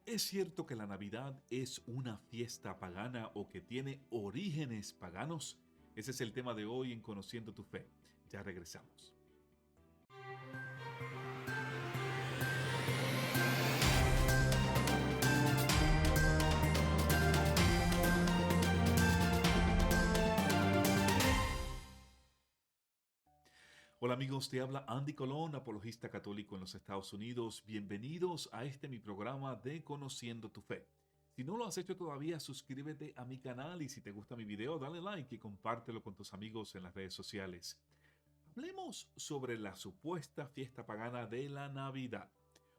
¿Es cierto que la Navidad es una fiesta pagana o que tiene orígenes paganos? Ese es el tema de hoy en Conociendo tu Fe. Ya regresamos. Hola amigos, te habla Andy Colón, apologista católico en los Estados Unidos. Bienvenidos a mi programa de Conociendo tu Fe. Si no lo has hecho todavía, suscríbete a mi canal y si te gusta mi video, dale like y compártelo con tus amigos en las redes sociales. Hablemos sobre la supuesta fiesta pagana de la Navidad.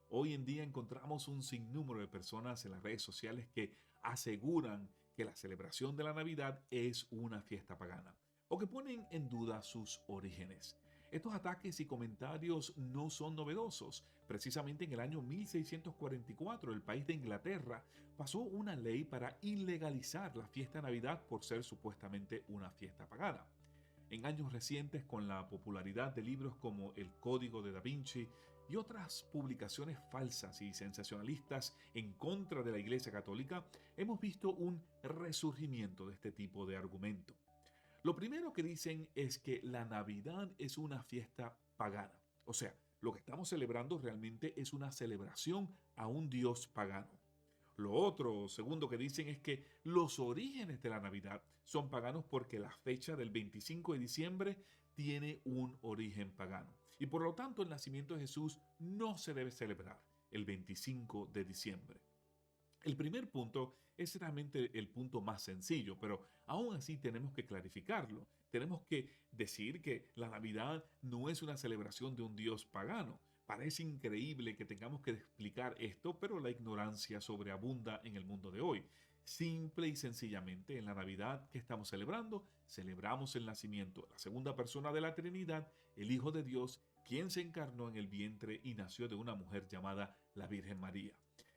Hoy en día encontramos un sinnúmero de personas en las redes sociales que aseguran que la celebración de la Navidad es una fiesta pagana o que ponen en duda sus orígenes. Estos ataques y comentarios no son novedosos. Precisamente en el año 1644, el país de Inglaterra pasó una ley para ilegalizar la fiesta de Navidad por ser supuestamente una fiesta pagana. En años recientes, con la popularidad de libros como El Código de Da Vinci y otras publicaciones falsas y sensacionalistas en contra de la Iglesia Católica, hemos visto un resurgimiento de este tipo de argumento. Lo primero que dicen es que la Navidad es una fiesta pagana. O sea, lo que estamos celebrando realmente es una celebración a un dios pagano. Lo otro, segundo que dicen es que los orígenes de la Navidad son paganos porque la fecha del 25 de diciembre tiene un origen pagano. Y por lo tanto el nacimiento de Jesús no se debe celebrar el 25 de diciembre. El primer punto es realmente el punto más sencillo, pero aún así tenemos que clarificarlo. Tenemos que decir que la Navidad no es una celebración de un dios pagano. Parece increíble que tengamos que explicar esto, pero la ignorancia sobreabunda en el mundo de hoy. Simple y sencillamente, en la Navidad que estamos celebrando, celebramos el nacimiento de la segunda persona de la Trinidad, el Hijo de Dios, quien se encarnó en el vientre y nació de una mujer llamada la Virgen María.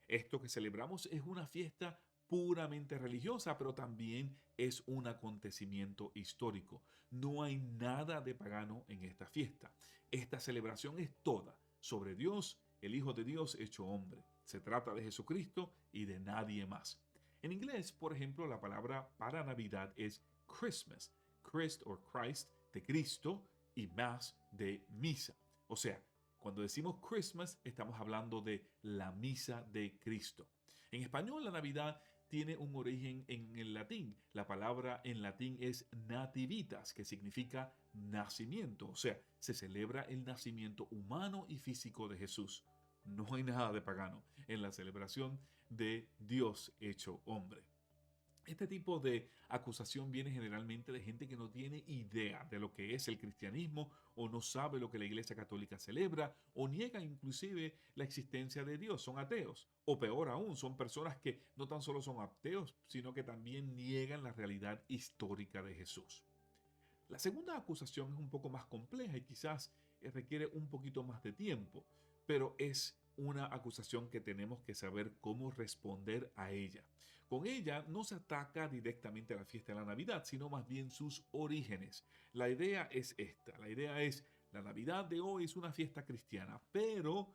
Esto que celebramos es una fiesta puramente religiosa, pero también es un acontecimiento histórico. No hay nada de pagano en esta fiesta. Esta celebración es toda sobre Dios, el Hijo de Dios hecho hombre. Se trata de Jesucristo y de nadie más. En inglés, por ejemplo, la palabra para Navidad es Christmas. Christ o Christ de Cristo y Mass de misa. O sea, cuando decimos Christmas, estamos hablando de la misa de Cristo. En español, la Navidad tiene un origen en el latín. La palabra en latín es nativitas, que significa nacimiento. O sea, se celebra el nacimiento humano y físico de Jesús. No hay nada de pagano en la celebración de Dios hecho hombre. Este tipo de acusación viene generalmente de gente que no tiene idea de lo que es el cristianismo o no sabe lo que la Iglesia Católica celebra o niega inclusive la existencia de Dios, son ateos. O peor aún, son personas que no tan solo son ateos, sino que también niegan la realidad histórica de Jesús. La segunda acusación es un poco más compleja y quizás requiere un poquito más de tiempo, pero es una acusación que tenemos que saber cómo responder a ella. Con ella no se ataca directamente a la fiesta de la Navidad, sino más bien sus orígenes. La idea es esta, la idea es la Navidad de hoy es una fiesta cristiana, pero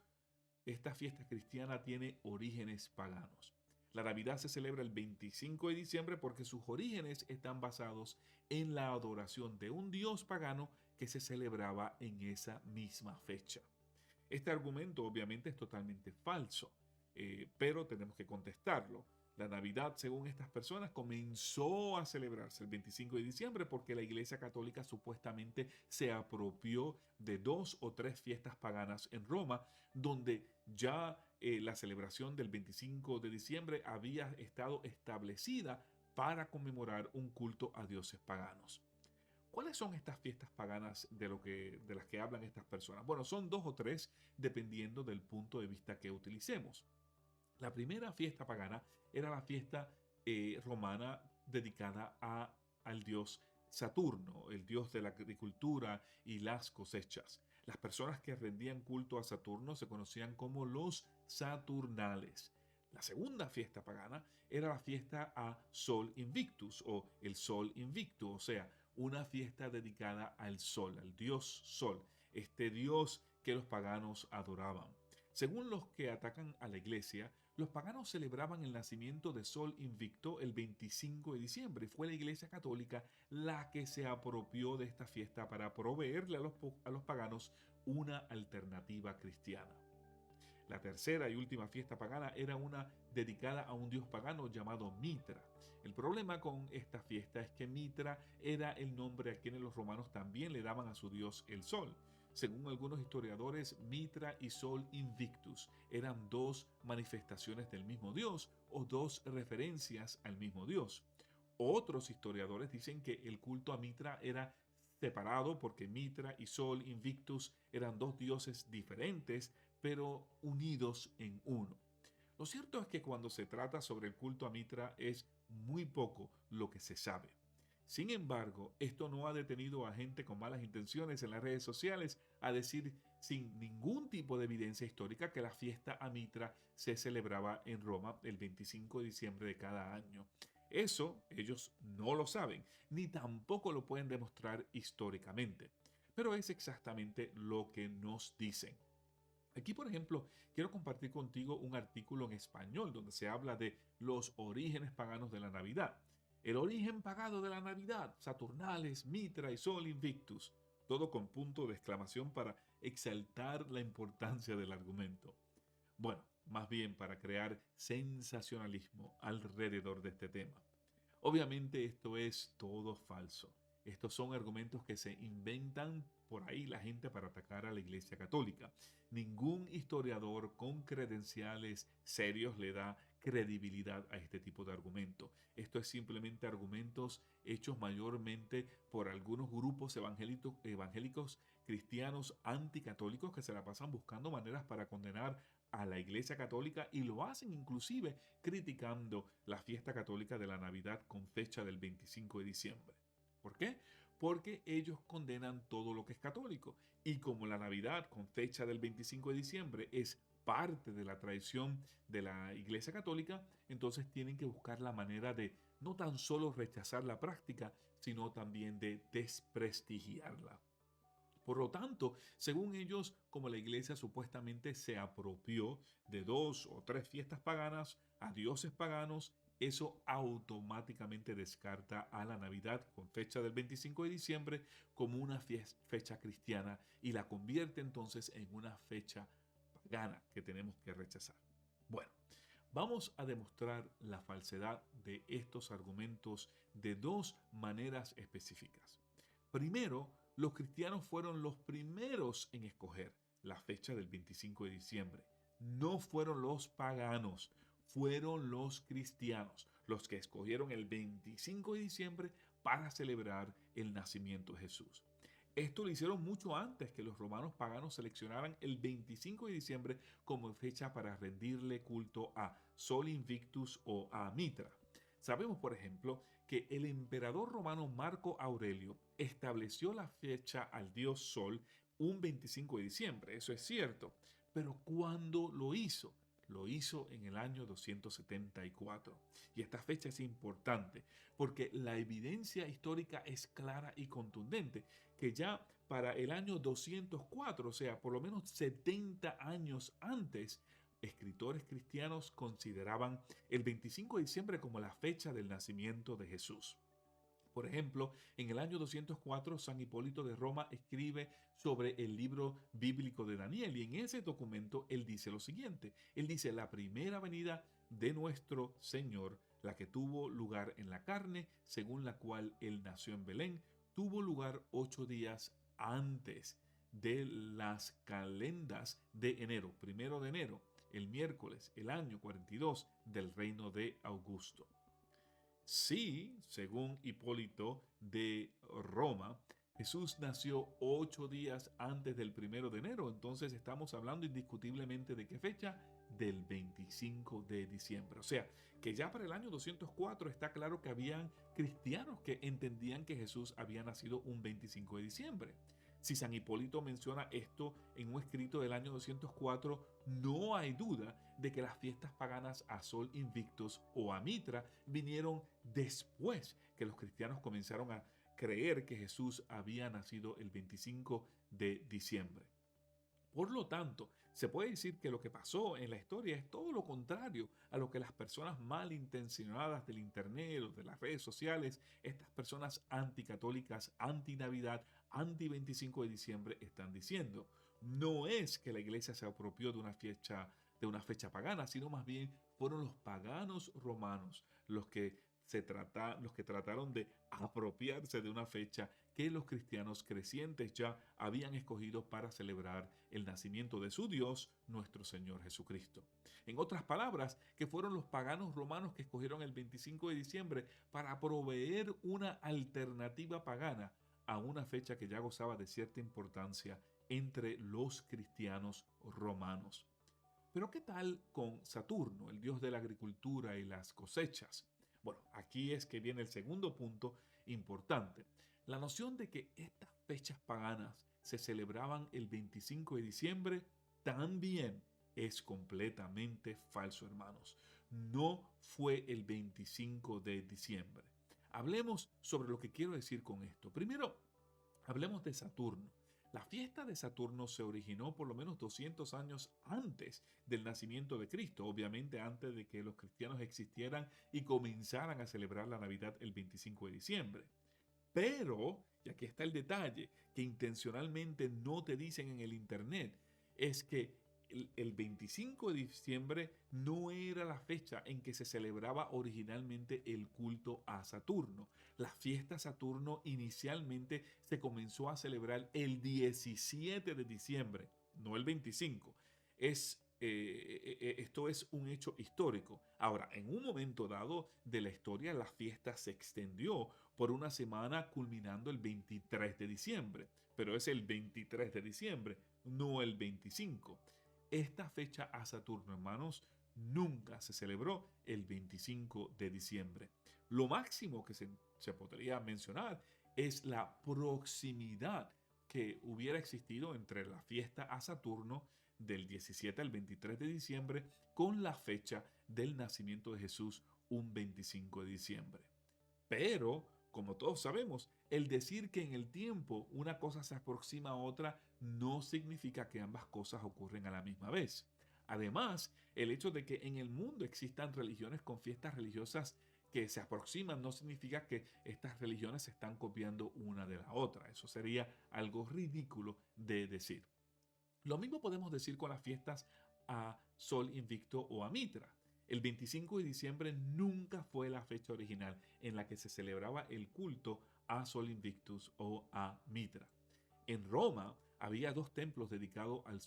esta fiesta cristiana tiene orígenes paganos. La Navidad se celebra el 25 de diciembre porque sus orígenes están basados en la adoración de un dios pagano que se celebraba en esa misma fecha. Este argumento obviamente es totalmente falso, pero tenemos que contestarlo. La Navidad, según estas personas, comenzó a celebrarse el 25 de diciembre porque la Iglesia Católica supuestamente se apropió de dos o tres fiestas paganas en Roma, donde ya la celebración del 25 de diciembre había estado establecida para conmemorar un culto a dioses paganos. ¿Cuáles son estas fiestas paganas de las que hablan estas personas? Bueno, son dos o tres dependiendo del punto de vista que utilicemos. La primera fiesta pagana era la fiesta romana dedicada al dios Saturno, el dios de la agricultura y las cosechas. Las personas que rendían culto a Saturno se conocían como los Saturnales. La segunda fiesta pagana era la fiesta a Sol Invictus o el Sol Invicto, o sea, una fiesta dedicada al Sol, al dios Sol, este dios que los paganos adoraban. Según los que atacan a la iglesia, Los paganos celebraban el nacimiento de Sol Invicto el 25 de diciembre. Fue la Iglesia Católica la que se apropió de esta fiesta para proveerle a los paganos una alternativa cristiana. La tercera y última fiesta pagana era una dedicada a un dios pagano llamado Mitra. El problema con esta fiesta es que Mitra era el nombre a quienes los romanos también le daban a su dios el sol. Según algunos historiadores, Mitra y Sol Invictus eran dos manifestaciones del mismo dios o dos referencias al mismo dios. Otros historiadores dicen que el culto a Mitra era separado porque Mitra y Sol Invictus eran dos dioses diferentes, pero unidos en uno. Lo cierto es que cuando se trata sobre el culto a Mitra es muy poco lo que se sabe. Sin embargo, esto no ha detenido a gente con malas intenciones en las redes sociales a decir sin ningún tipo de evidencia histórica que la fiesta a Mitra se celebraba en Roma el 25 de diciembre de cada año. Eso ellos no lo saben, ni tampoco lo pueden demostrar históricamente. Pero es exactamente lo que nos dicen. Aquí, por ejemplo, quiero compartir contigo un artículo en español donde se habla de los orígenes paganos de la Navidad. El origen pagano de la Navidad, Saturnales, Mitra y Sol Invictus. Todo con punto de exclamación para exaltar la importancia del argumento. Bueno, más bien para crear sensacionalismo alrededor de este tema. Obviamente esto es todo falso. Estos son argumentos que se inventan por ahí la gente para atacar a la Iglesia Católica. Ningún historiador con credenciales serios le da credibilidad a este tipo de argumento. Esto es simplemente argumentos hechos mayormente por algunos grupos evangélicos cristianos anticatólicos que se la pasan buscando maneras para condenar a la Iglesia Católica y lo hacen inclusive criticando la fiesta católica de la Navidad con fecha del 25 de diciembre. ¿Por qué? Porque ellos condenan todo lo que es católico. Y como la Navidad con fecha del 25 de diciembre es parte de la tradición de la Iglesia Católica, entonces tienen que buscar la manera de no tan solo rechazar la práctica, sino también de desprestigiarla. Por lo tanto, según ellos, como la iglesia supuestamente se apropió de dos o tres fiestas paganas a dioses paganos, eso automáticamente descarta a la Navidad con fecha del 25 de diciembre como una fecha cristiana y la convierte entonces en una fecha pagana que tenemos que rechazar. Bueno, vamos a demostrar la falsedad de estos argumentos de dos maneras específicas. Primero, los cristianos fueron los primeros en escoger la fecha del 25 de diciembre. No fueron los paganos, fueron los cristianos los que escogieron el 25 de diciembre para celebrar el nacimiento de Jesús. Esto lo hicieron mucho antes que los romanos paganos seleccionaran el 25 de diciembre como fecha para rendirle culto a Sol Invictus o a Mitra. Sabemos, por ejemplo, que el emperador romano Marco Aurelio estableció la fecha al dios Sol un 25 de diciembre, eso es cierto, pero ¿cuándo lo hizo? Lo hizo en el año 274. Y esta fecha es importante porque la evidencia histórica es clara y contundente, que ya para el año 204, o sea, por lo menos 70 años antes, escritores cristianos consideraban el 25 de diciembre como la fecha del nacimiento de Jesús. Por ejemplo, en el año 204, San Hipólito de Roma escribe sobre el libro bíblico de Daniel y en ese documento él dice lo siguiente. Él dice, la primera venida de nuestro Señor, la que tuvo lugar en la carne, según la cual él nació en Belén, tuvo lugar 8 días antes de las calendas de enero, 1 de enero, el miércoles, el año 42 del reino de Augusto. Sí, según Hipólito de Roma, Jesús nació 8 días antes del 1 de enero, entonces estamos hablando indiscutiblemente de qué fecha, del 25 de diciembre. O sea, que ya para el año 204 está claro que habían cristianos que entendían que Jesús había nacido un 25 de diciembre. Si San Hipólito menciona esto en un escrito del año 204, no hay duda de que las fiestas paganas a Sol Invictus o a Mitra vinieron después que los cristianos comenzaron a creer que Jesús había nacido el 25 de diciembre. Por lo tanto, Se puede decir que lo que pasó en la historia es todo lo contrario a lo que las personas malintencionadas del Internet o de las redes sociales, estas personas anticatólicas, anti-Navidad, anti-25 de diciembre están diciendo. No es que la iglesia se apropió de una fecha pagana, sino más bien fueron los paganos romanos los que trataron de apropiarse de una fecha que los cristianos crecientes ya habían escogido para celebrar el nacimiento de su Dios, nuestro Señor Jesucristo. En otras palabras, que fueron los paganos romanos que escogieron el 25 de diciembre para proveer una alternativa pagana a una fecha que ya gozaba de cierta importancia entre los cristianos romanos. Pero ¿qué tal con Saturno, el dios de la agricultura y las cosechas? Bueno, aquí es que viene el segundo punto importante. La noción de que estas fechas paganas se celebraban el 25 de diciembre también es completamente falso, hermanos. No fue el 25 de diciembre. Hablemos sobre lo que quiero decir con esto. Primero, hablemos de Saturno. La fiesta de Saturno se originó por lo menos 200 años antes del nacimiento de Cristo, obviamente antes de que los cristianos existieran y comenzaran a celebrar la Navidad el 25 de diciembre. Pero, y aquí está el detalle, que intencionalmente no te dicen en el internet, es que el 25 de diciembre no era la fecha en que se celebraba originalmente el culto a Saturno. La fiesta Saturno inicialmente se comenzó a celebrar el 17 de diciembre, no el 25. Esto es un hecho histórico. Ahora, en un momento dado de la historia, la fiesta se extendió por una semana culminando el 23 de diciembre, pero es el 23 de diciembre, no el 25. Esta fecha a Saturno, hermanos, nunca se celebró el 25 de diciembre. Lo máximo que se podría mencionar es la proximidad que hubiera existido entre la fiesta a Saturno del 17 al 23 de diciembre con la fecha del nacimiento de Jesús, un 25 de diciembre. Pero, como todos sabemos, el decir que en el tiempo una cosa se aproxima a otra no significa que ambas cosas ocurren a la misma vez. Además, el hecho de que en el mundo existan religiones con fiestas religiosas que se aproximan no significa que estas religiones se están copiando una de la otra. Eso sería algo ridículo de decir. Lo mismo podemos decir con las fiestas a Sol Invicto o a Mitra. El 25 de diciembre nunca fue la fecha original en la que se celebraba el culto a Sol Invictus o a Mitra. En Roma había dos templos dedicados al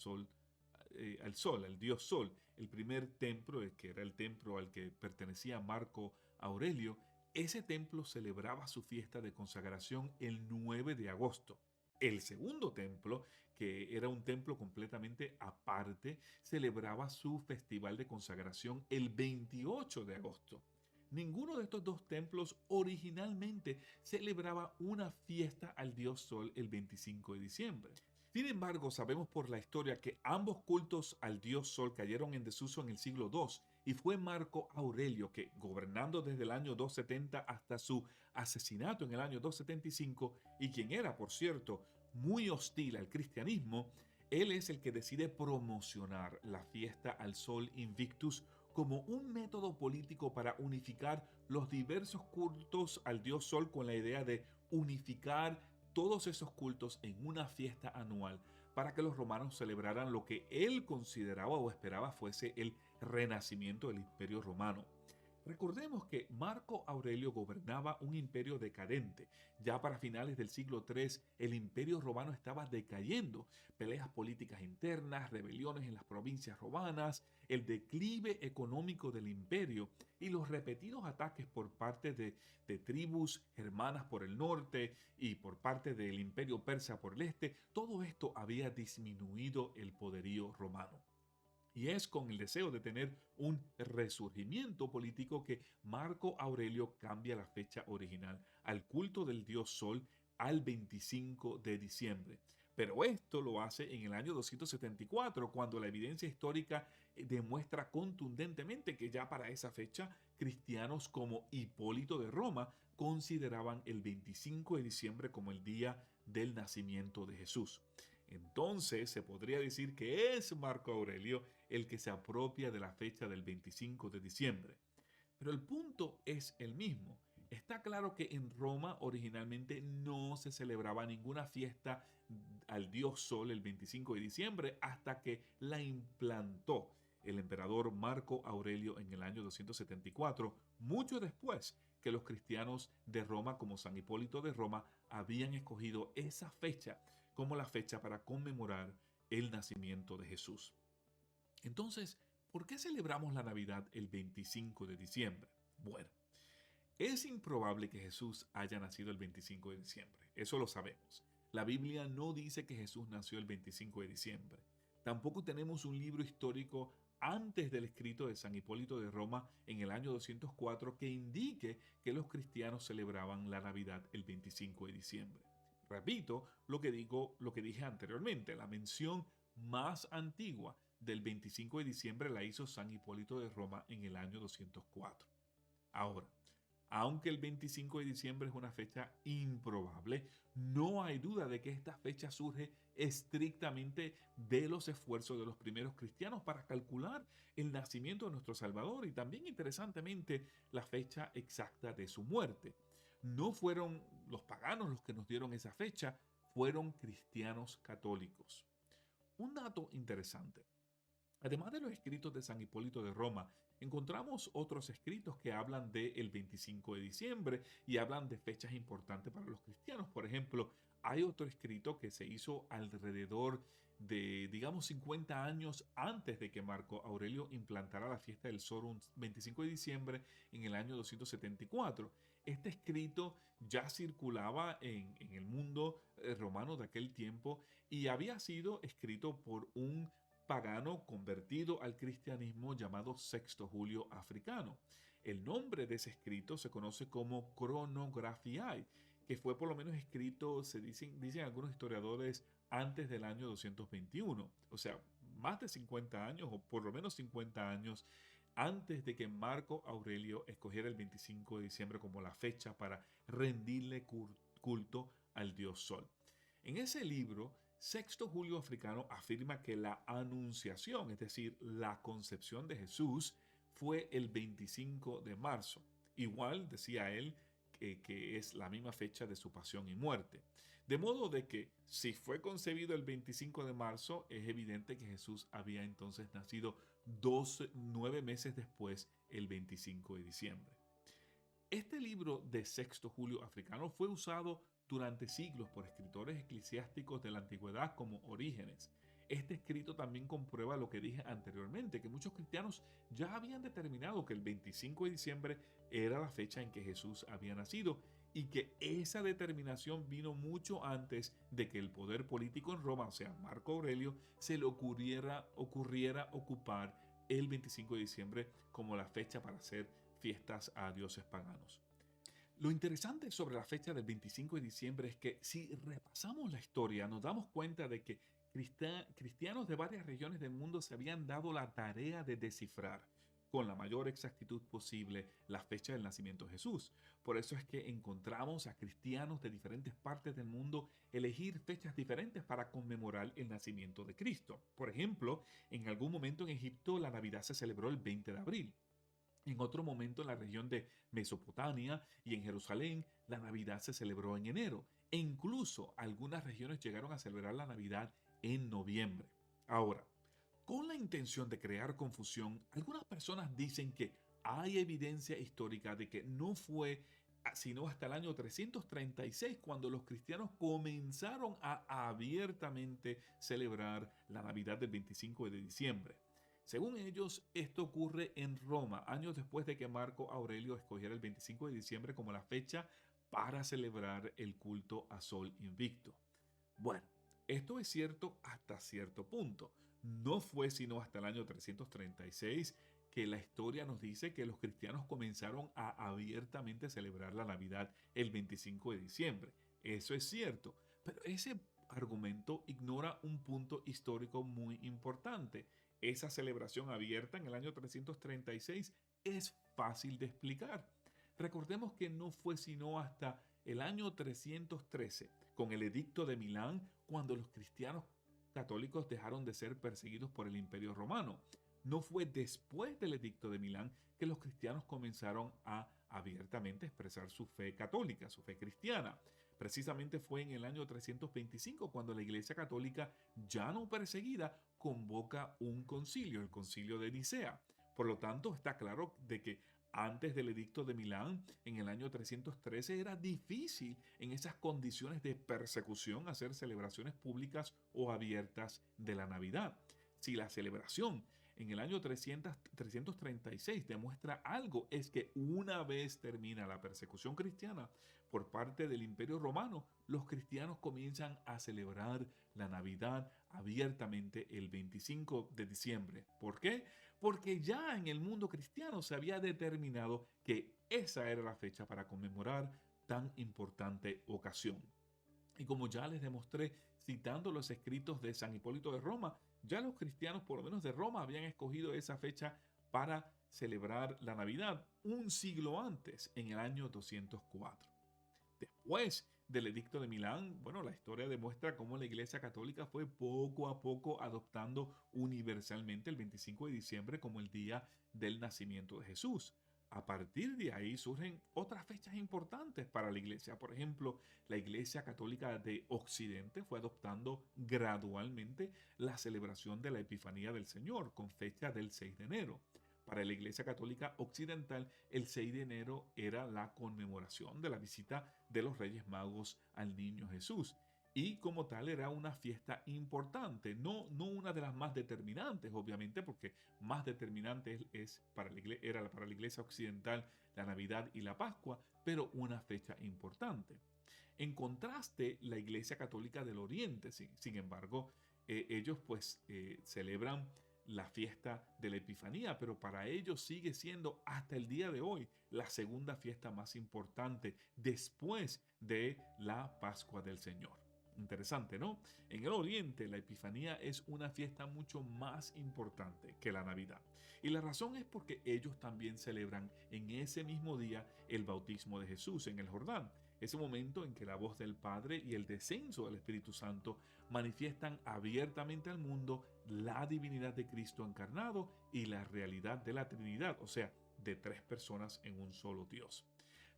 dios Sol. El primer templo, que era el templo al que pertenecía Marco Aurelio, ese templo celebraba su fiesta de consagración el 9 de agosto. El segundo templo, que era un templo completamente aparte, celebraba su festival de consagración el 28 de agosto. Ninguno de estos dos templos originalmente celebraba una fiesta al dios Sol el 25 de diciembre. Sin embargo, sabemos por la historia que ambos cultos al dios Sol cayeron en desuso en el siglo II y fue Marco Aurelio que, gobernando desde el año 270 hasta su asesinato en el año 275, y quien era, por cierto, muy hostil al cristianismo, él es el que decide promocionar la fiesta al Sol Invictus como un método político para unificar los diversos cultos al dios Sol con la idea de unificar todos esos cultos en una fiesta anual para que los romanos celebraran lo que él consideraba o esperaba fuese el renacimiento del Imperio Romano. Recordemos que Marco Aurelio gobernaba un imperio decadente. Ya para finales del siglo III, el imperio romano estaba decayendo. Peleas políticas internas, rebeliones en las provincias romanas, el declive económico del imperio y los repetidos ataques por parte de tribus germanas por el norte y por parte del imperio persa por el este, todo esto había disminuido el poderío romano. Y es con el deseo de tener un resurgimiento político que Marco Aurelio cambia la fecha original al culto del dios Sol al 25 de diciembre. Pero esto lo hace en el año 274, cuando la evidencia histórica demuestra contundentemente que ya para esa fecha cristianos como Hipólito de Roma consideraban el 25 de diciembre como el día del nacimiento de Jesús. Entonces se podría decir que es Marco Aurelio el que se apropia de la fecha del 25 de diciembre. Pero el punto es el mismo. Está claro que en Roma originalmente no se celebraba ninguna fiesta al dios Sol el 25 de diciembre hasta que la implantó el emperador Marco Aurelio en el año 274, mucho después que los cristianos de Roma, como San Hipólito de Roma, habían escogido esa fecha como la fecha para conmemorar el nacimiento de Jesús. Entonces, ¿por qué celebramos la Navidad el 25 de diciembre? Bueno, es improbable que Jesús haya nacido el 25 de diciembre, eso lo sabemos. La Biblia no dice que Jesús nació el 25 de diciembre. Tampoco tenemos un libro histórico antes del escrito de San Hipólito de Roma en el año 204 que indique que los cristianos celebraban la Navidad el 25 de diciembre. Repito lo que dije anteriormente, la mención más antigua del 25 de diciembre la hizo San Hipólito de Roma en el año 204. Ahora, aunque el 25 de diciembre es una fecha improbable, no hay duda de que esta fecha surge estrictamente de los esfuerzos de los primeros cristianos para calcular el nacimiento de nuestro Salvador y también interesantemente la fecha exacta de su muerte. No fueron los paganos los que nos dieron esa fecha, fueron cristianos católicos. Un dato interesante. Además de los escritos de San Hipólito de Roma, encontramos otros escritos que hablan del 25 de diciembre y hablan de fechas importantes para los cristianos. Por ejemplo, hay otro escrito que se hizo alrededor de, digamos, 50 años antes de que Marco Aurelio implantara la fiesta del Sol un 25 de diciembre en el año 274. Este escrito ya circulaba en el mundo romano de aquel tiempo y había sido escrito por un pagano convertido al cristianismo llamado Sexto Julio Africano. El nombre de ese escrito se conoce como Chronographiae, que fue por lo menos escrito, dicen algunos historiadores, antes del año 221. O sea, más de 50 años, o por lo menos 50 años, antes de que Marco Aurelio escogiera el 25 de diciembre como la fecha para rendirle culto al dios Sol. En ese libro, Sexto Julio Africano afirma que la anunciación, es decir, la concepción de Jesús, fue el 25 de marzo. Igual, decía él, que es la misma fecha de su pasión y muerte. De modo de que si fue concebido el 25 de marzo, es evidente que Jesús había entonces nacido 9 meses después, el 25 de diciembre. Este libro de Sexto Julio Africano fue usado durante siglos por escritores eclesiásticos de la antigüedad como Orígenes. Este escrito también comprueba lo que dije anteriormente, que muchos cristianos ya habían determinado que el 25 de diciembre era la fecha en que Jesús había nacido y que esa determinación vino mucho antes de que el poder político en Roma, o sea, Marco Aurelio, se le ocurriera ocupar el 25 de diciembre como la fecha para hacer fiestas a dioses paganos. Lo interesante sobre la fecha del 25 de diciembre es que si repasamos la historia nos damos cuenta de que cristianos de varias regiones del mundo se habían dado la tarea de descifrar con la mayor exactitud posible la fecha del nacimiento de Jesús. Por eso es que encontramos a cristianos de diferentes partes del mundo elegir fechas diferentes para conmemorar el nacimiento de Cristo. Por ejemplo, en algún momento en Egipto la Navidad se celebró el 20 de abril. En otro momento en la región de Mesopotamia y en Jerusalén, la Navidad se celebró en enero. E incluso algunas regiones llegaron a celebrar la Navidad en noviembre. Ahora, con la intención de crear confusión, algunas personas dicen que hay evidencia histórica de que no fue sino hasta el año 336 cuando los cristianos comenzaron a abiertamente celebrar la Navidad del 25 de diciembre. Según ellos, esto ocurre en Roma, años después de que Marco Aurelio escogiera el 25 de diciembre como la fecha para celebrar el culto a Sol Invicto. Bueno, esto es cierto hasta cierto punto. No fue sino hasta el año 336 que la historia nos dice que los cristianos comenzaron a abiertamente celebrar la Navidad el 25 de diciembre. Eso es cierto, pero ese argumento ignora un punto histórico muy importante. Esa celebración abierta en el año 336 es fácil de explicar. Recordemos que no fue sino hasta el año 313, con el Edicto de Milán, cuando los cristianos católicos dejaron de ser perseguidos por el Imperio Romano. No fue después del Edicto de Milán que los cristianos comenzaron a abiertamente expresar su fe católica, su fe cristiana. Precisamente fue en el año 325 cuando la Iglesia Católica, ya no perseguida, convoca un concilio, el Concilio de Nicea. Por lo tanto, está claro de que antes del Edicto de Milán, en el año 313, era difícil en esas condiciones de persecución hacer celebraciones públicas o abiertas de la Navidad. Si la celebración en el año 336 demuestra algo, es que una vez termina la persecución cristiana por parte del Imperio Romano, los cristianos comienzan a celebrar la Navidad abiertamente el 25 de diciembre. ¿Por qué? Porque ya en el mundo cristiano se había determinado que esa era la fecha para conmemorar tan importante ocasión. Y como ya les demostré citando los escritos de San Hipólito de Roma, ya los cristianos, por lo menos de Roma, habían escogido esa fecha para celebrar la Navidad un siglo antes, en el año 204. Después del Edicto de Milán, bueno, la historia demuestra cómo la Iglesia Católica fue poco a poco adoptando universalmente el 25 de diciembre como el día del nacimiento de Jesús. A partir de ahí surgen otras fechas importantes para la Iglesia. Por ejemplo, la Iglesia Católica de Occidente fue adoptando gradualmente la celebración de la Epifanía del Señor con fecha del 6 de enero. Para la Iglesia Católica Occidental, el 6 de enero era la conmemoración de la visita de los Reyes Magos al Niño Jesús. Y como tal era una fiesta importante, no una de las más determinantes, obviamente, porque más determinante era para la Iglesia Occidental la Navidad y la Pascua, pero una fecha importante. En contraste, la Iglesia Católica del Oriente, sin embargo, ellos celebran la fiesta de la Epifanía, pero para ellos sigue siendo hasta el día de hoy la segunda fiesta más importante después de la Pascua del Señor. Interesante, ¿no? En el Oriente, la Epifanía es una fiesta mucho más importante que la Navidad. Y la razón es porque ellos también celebran en ese mismo día el bautismo de Jesús en el Jordán. Ese momento en que la voz del Padre y el descenso del Espíritu Santo manifiestan abiertamente al mundo la divinidad de Cristo encarnado y la realidad de la Trinidad, o sea, de tres personas en un solo Dios.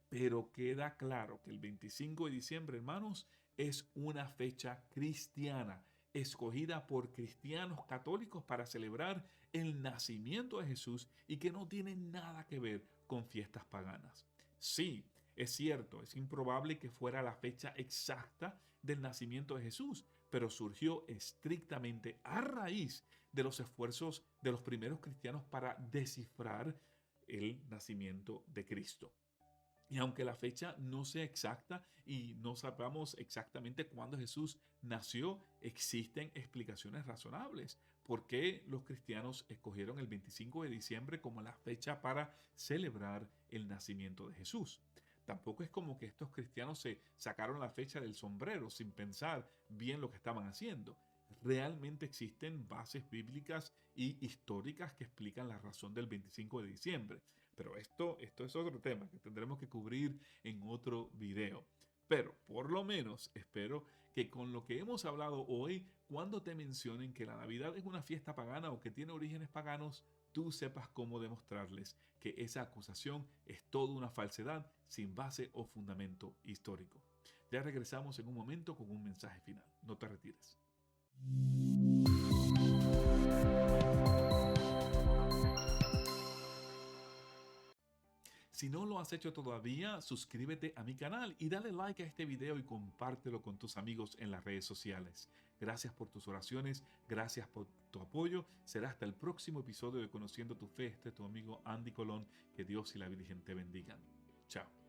Pero queda claro que el 25 de diciembre, hermanos, es una fecha cristiana, escogida por cristianos católicos para celebrar el nacimiento de Jesús y que no tiene nada que ver con fiestas paganas. Sí, es cierto, es improbable que fuera la fecha exacta del nacimiento de Jesús, pero surgió estrictamente a raíz de los esfuerzos de los primeros cristianos para descifrar el nacimiento de Cristo. Y aunque la fecha no sea exacta y no sepamos exactamente cuándo Jesús nació, existen explicaciones razonables. ¿Por qué los cristianos escogieron el 25 de diciembre como la fecha para celebrar el nacimiento de Jesús? Tampoco es como que estos cristianos se sacaron la fecha del sombrero sin pensar bien lo que estaban haciendo. Realmente existen bases bíblicas y históricas que explican la razón del 25 de diciembre. Pero esto es otro tema que tendremos que cubrir en otro video. Pero por lo menos espero que con lo que hemos hablado hoy, cuando te mencionen que la Navidad es una fiesta pagana o que tiene orígenes paganos, tú sepas cómo demostrarles que esa acusación es toda una falsedad sin base o fundamento histórico. Ya regresamos en un momento con un mensaje final. No te retires. Si no lo has hecho todavía, suscríbete a mi canal y dale like a este video y compártelo con tus amigos en las redes sociales. Gracias por tus oraciones, gracias por tu apoyo. Será hasta el próximo episodio de Conociendo tu Fe. Este es tu amigo Andy Colón. Que Dios y la Virgen te bendigan. Chao.